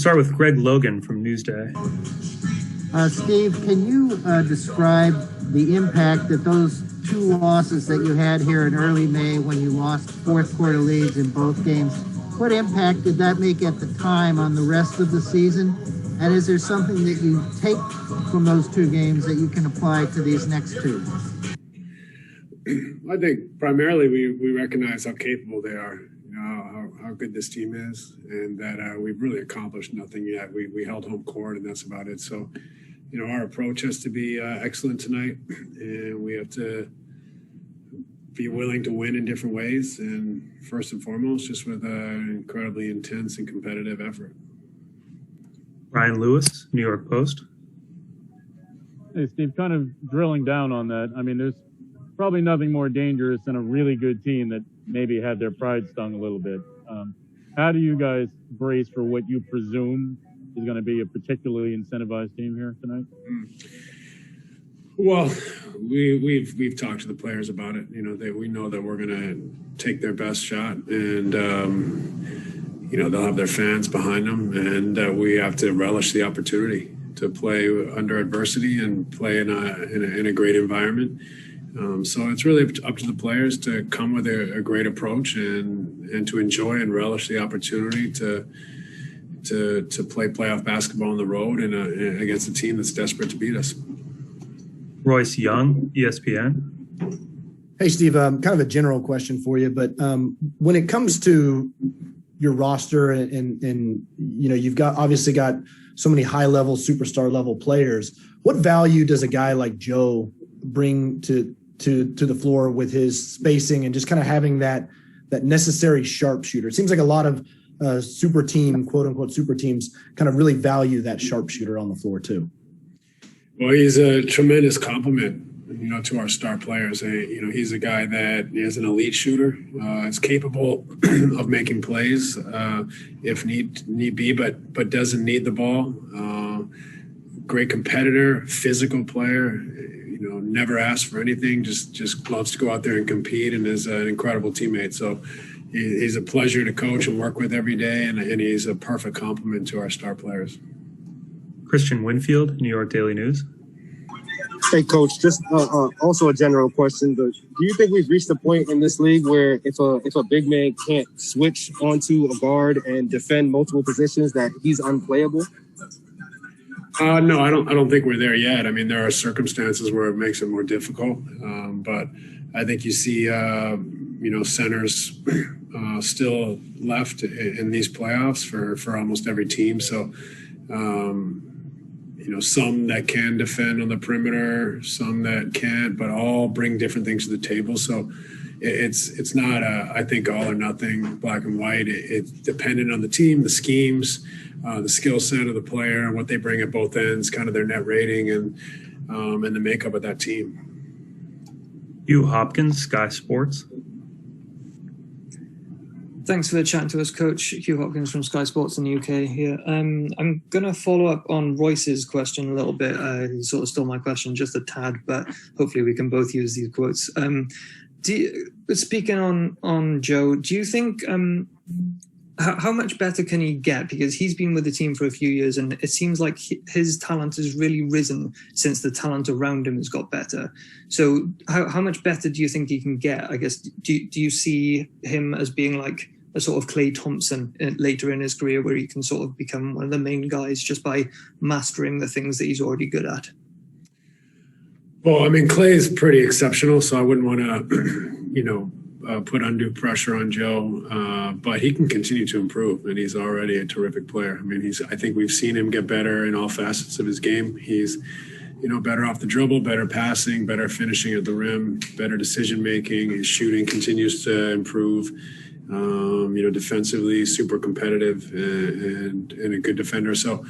start with Greg Logan from Newsday. Steve, can you describe the impact that those two losses that you had here in early May when you lost fourth quarter leads in both games, what impact did that make at the time on the rest of the season? And is there something that you take from those two games that you can apply to these next two? I think primarily we recognize how capable they are, how good this team is, and that we've really accomplished nothing yet. We held home court, and that's about it. So, our approach has to be excellent tonight, and we have to be willing to win in different ways, and first and foremost, just with an incredibly intense and competitive effort. Ryan Lewis, New York Post. Hey, Steve, kind of drilling down on that. I mean, there's probably nothing more dangerous than a really good team that maybe had their pride stung a little bit. How do you guys brace for what you presume is going to be a particularly incentivized team here tonight? Well, we've talked to the players about it. We know that we're going to take their best shot, and they'll have their fans behind them, and we have to relish the opportunity to play under adversity and play in a great environment. So it's really up to the players to come with a great approach and to enjoy and relish the opportunity to play playoff basketball on the road and against a team that's desperate to beat us. Royce Young, ESPN. Hey, Steve, kind of a general question for you, but when it comes to your roster and you've obviously got so many high-level, superstar-level players, what value does a guy like Joe bring to the floor with his spacing and just kind of having that necessary sharpshooter? It seems like a lot of quote-unquote super teams kind of really value that sharpshooter on the floor too. Well, he's a tremendous compliment, to our star players. He's a guy that is an elite shooter, is capable of making plays if need be, but doesn't need the ball. Great competitor, physical player. Never asks for anything, just loves to go out there and compete, and is an incredible teammate. So he's a pleasure to coach and work with every day, and he's a perfect complement to our star players. Christian Winfield, New York Daily News. Hey, Coach, just also a general question, but do you think we've reached a point in this league where if a big man can't switch onto a guard and defend multiple positions, that he's unplayable? No, I don't think we're there yet. I mean, there are circumstances where it makes it more difficult, but I think you see, centers still left in these playoffs for almost every team. So, some that can defend on the perimeter, some that can't, but all bring different things to the table. So it's not I think all or nothing, black and white. It's dependent on the team, the schemes, the skill set of the player, and what they bring at both ends, kind of their net rating and the makeup of that team. Hugh Hopkins, Sky Sports. Thanks for chatting to us, Coach. Hugh Hopkins from Sky Sports in the UK here. I'm going to follow up on Royce's question a little bit. He sort of stole my question just a tad, but hopefully we can both use these quotes. Speaking on Joe, do you think how much better can he get? Because he's been with the team for a few years, and it seems like his talent has really risen since the talent around him has got better. So how much better do you think he can get? I guess, do you see him as being like a sort of Klay Thompson later in his career, where he can sort of become one of the main guys just by mastering the things that he's already good at? Well, I mean, Klay is pretty exceptional, so I wouldn't want to, put undue pressure on Joe, but he can continue to improve, and he's already a terrific player. I mean, I think we've seen him get better in all facets of his game. He's, better off the dribble, better passing, better finishing at the rim, better decision-making. His shooting continues to improve. Defensively, super competitive and a good defender. So,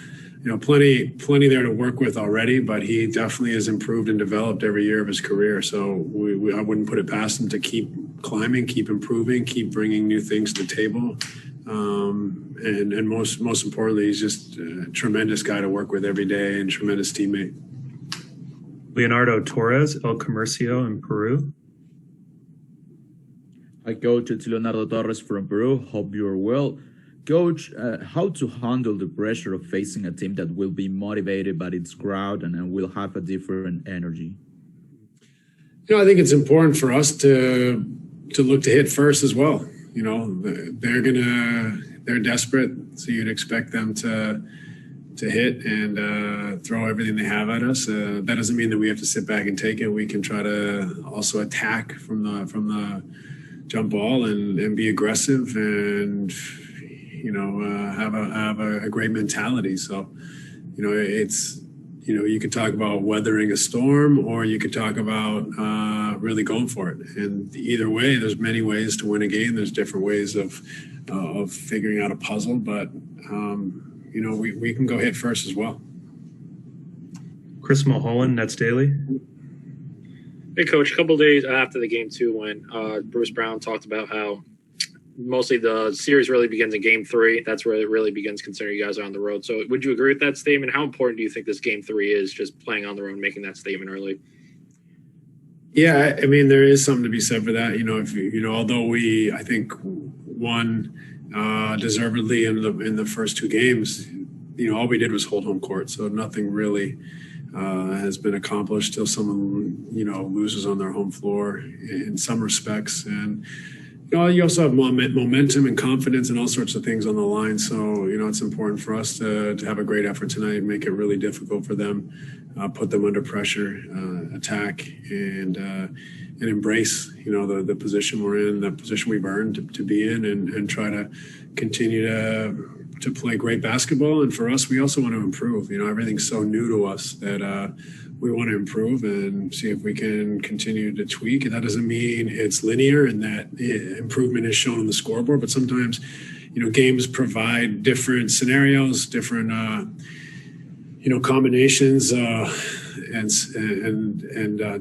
plenty there to work with already, but he definitely has improved and developed every year of his career. So I wouldn't put it past him to keep climbing, keep improving, keep bringing new things to the table. And most importantly, he's just a tremendous guy to work with every day and tremendous teammate. Leonardo Torres, El Comercio in Peru. Hi, Coach. It's Leonardo Torres from Peru. Hope you're well. Coach, how to handle the pressure of facing a team that will be motivated by its crowd and will have a different energy? I think it's important for us to look to hit first as well. They're desperate, so you'd expect them to hit and throw everything they have at us. That doesn't mean that we have to sit back and take it. We can try to also attack from the jump ball and be aggressive and have a great mentality. So it's you could talk about weathering a storm, or you could talk about really going for it. And either way, there's many ways to win a game. There's different ways of figuring out a puzzle, but we can go hit first as well. Chris Mulholland, Nets Daily. Hey, Coach. A couple of days after the game 2 when Bruce Brown talked about how mostly the series really begins in game 3. That's where it really begins, considering you guys are on the road. So would you agree with that statement? How important do you think this game 3 is, just playing on the road, making that statement early? Yeah, I mean, there is something to be said for that. Although we, I think, won deservedly in the first 2 games, all we did was hold home court. So nothing really has been accomplished till someone, loses on their home floor in some respects. And you also have momentum and confidence and all sorts of things on the line. So, it's important for us to have a great effort tonight, make it really difficult for them, put them under pressure, attack, and embrace, the position we're in, the position we've earned to be in, and try to continue to play great basketball. And for us, we also want to improve. Everything's so new to us that we want to improve and see if we can continue to tweak. And that doesn't mean it's linear and that improvement is shown on the scoreboard, but sometimes, games provide different scenarios, different, combinations and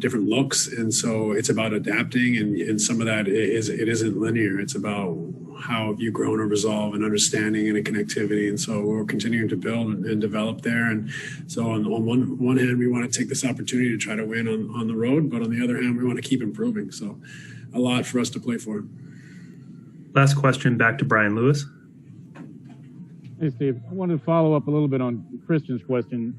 different looks. And so it's about adapting. And some of that it isn't linear. It's about how you've grown a resolve and understanding and a connectivity. And so we're continuing to build and develop there. And so on one hand, we want to take this opportunity to try to win on the road, but on the other hand, we want to keep improving. So a lot for us to play for. Last question, back to Brian Lewis. Hey, Steve, I wanted to follow up a little bit on Christian's question.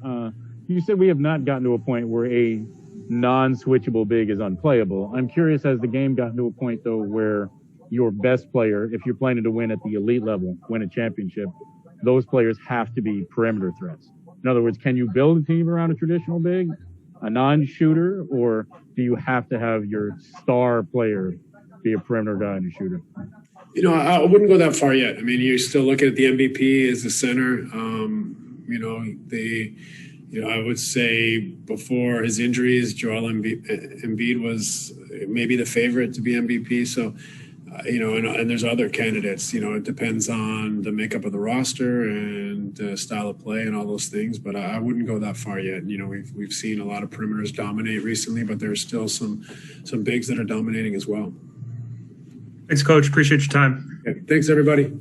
You said we have not gotten to a point where a non-switchable big is unplayable. I'm curious, has the game gotten to a point, though, where your best player, if you're planning to win at the elite level, win a championship, those players have to be perimeter threats? In other words, can you build a team around a traditional big, a non-shooter, or do you have to have your star player be a perimeter guy and a shooter? I wouldn't go that far yet. I mean, you're still looking at the MVP as the center. I would say before his injuries, Joel Embiid was maybe the favorite to be MVP. So, and there's other candidates. It depends on the makeup of the roster and style of play and all those things. But I wouldn't go that far yet. We've seen a lot of perimeters dominate recently, but there's still some bigs that are dominating as well. Thanks, Coach. Appreciate your time. Okay. Thanks, everybody.